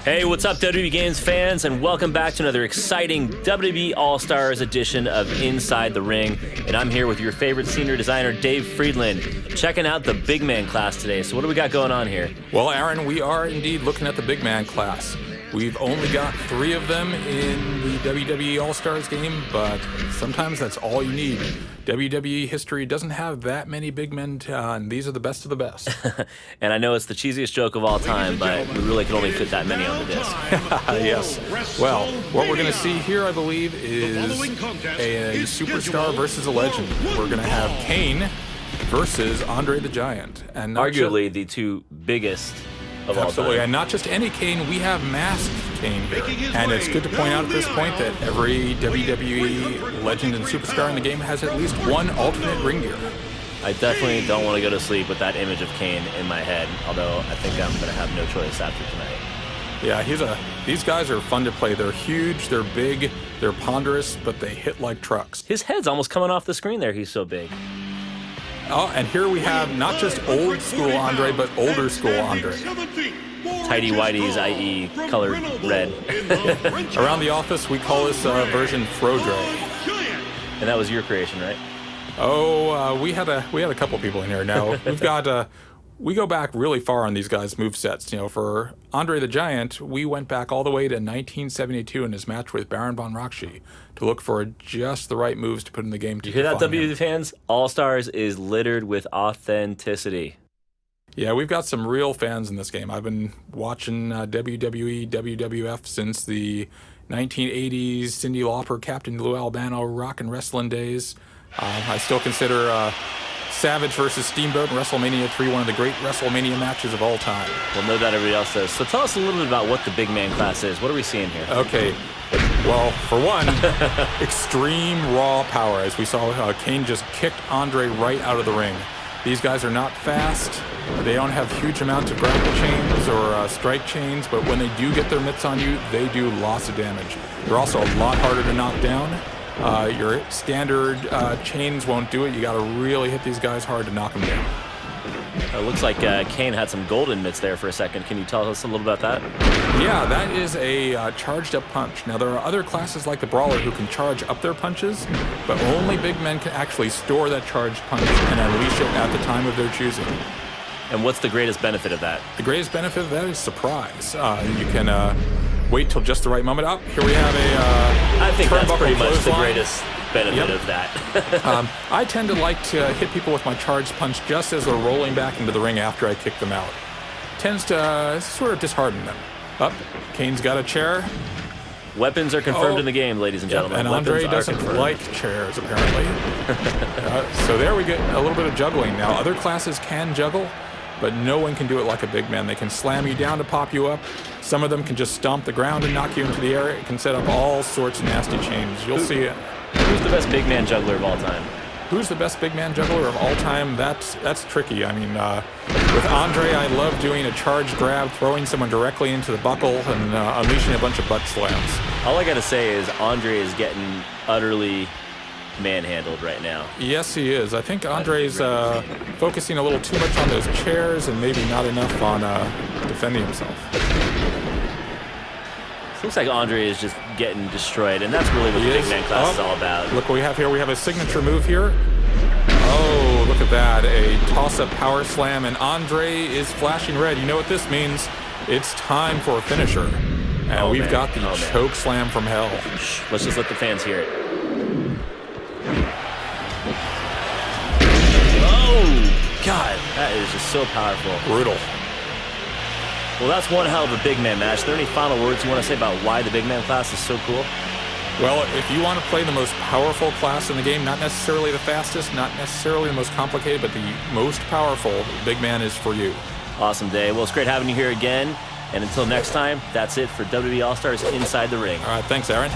Hey, what's up, WWE Games fans, and welcome back to another exciting WWE All-Stars edition of Inside the Ring. And I'm here with your favorite senior designer, Dave Friedland, checking out the big man class today. So what do we got going on here? Well, Aaron, we are indeed looking at the big man class. We've only got 3 of them in the WWE All-Stars game, but sometimes that's all you need. WWE history doesn't have that many big men, and these are the best of the best. And I know it's the cheesiest joke of all time, but we really can only fit that many on the disc. Yes. Well, what we're going to see here, I believe, is a superstar versus a legend. We're going to have Kane versus Andre the Giant. And arguably the two biggest of all Absolutely, time. And not just any Kane, we have masked Kane here. And it's good to point out at this point that every WWE legend and superstar in the game has at least one alternate ring gear. I definitely don't want to go to sleep with that image of Kane in my head, although I think I'm going to have no choice after tonight. Yeah, these guys are fun to play. They're huge, they're big, they're ponderous, but they hit like trucks. His head's almost coming off the screen there, he's so big. Oh, and here we have not just old school Andre, but older school Andre. Tighty whities, i.e. colored red. Around the office, we call this version Frodre. And that was your creation, right? Oh, we had a couple people in here. Now we've got we go back really far on these guys' movesets. You know, for Andre the Giant, we went back all the way to 1972 in his match with Baron von Raschke to look for just the right moves to put in the game. Did you hear that, WWE fans? All-Stars is littered with authenticity. Yeah, we've got some real fans in this game. I've been watching WWE, WWF since the 1980s, Cyndi Lauper, Captain Lou Albano, rock and wrestling days. I still consider Savage versus Steamboat in WrestleMania 3 one of the great WrestleMania matches of all time. Well, no doubt everybody else does. So tell us a little bit about what the big man class is. What are we seeing here? Okay. Well, for one, extreme raw power. As we saw, Kane just kicked Andre right out of the ring. These guys are not fast. They don't have huge amounts of grapple chains or strike chains, but when they do get their mitts on you, they do lots of damage. They're also a lot harder to knock down. Your standard chains won't do it. You got to really hit these guys hard to knock them down. It looks like Kane had some golden mitts there for a second. Can you tell us a little about that? Yeah, that is a charged up punch. Now, there are other classes like the Brawler who can charge up their punches, but only big men can actually store that charged punch and unleash it at the time of their choosing. And what's the greatest benefit of that? The greatest benefit of that is surprise. You can wait till just the right moment. Up here we have I think that's pretty much the greatest benefit of that. I tend to like to hit people with my charged punch just as they're rolling back into the ring after I kick them out. Tends to sort of dishearten them. Up, Kane's got a chair. Weapons are confirmed in the game, ladies and gentlemen. And Andre doesn't like chairs, apparently. So there we get a little bit of juggling. Now, other classes can juggle, but no one can do it like a big man. They can slam you down to pop you up. Some of them can just stomp the ground and knock you into the air. It can set up all sorts of nasty chains. You'll see it. Who's the best big man juggler of all time? Who's the best big man juggler of all time? That's tricky. I mean, with Andre, I love doing a charge grab, throwing someone directly into the buckle, and unleashing a bunch of butt slams. All I got to say is Andre is getting utterly manhandled right now. Yes, he is. I think Andre's focusing a little too much on those chairs and maybe not enough on defending himself. Looks like Andre is just getting destroyed, and that's really what the big man class is all about. Look what we have here. We have a signature move here. Oh, look at that. A toss-up power slam, and Andre is flashing red. You know what this means? It's time for a finisher. And we've got the choke slam from hell. Shh, let's just let the fans hear it. Oh, God, that is just so powerful. Brutal. Well, that's one hell of a big man match. Are there any final words you want to say about why the big man class is so cool? Well, if you want to play the most powerful class in the game, not necessarily the fastest, not necessarily the most complicated, but the most powerful, big man is for you. Awesome, Dave. Well, it's great having you here again. And until next time, that's it for WWE All-Stars Inside the Ring. All right, thanks, Aaron.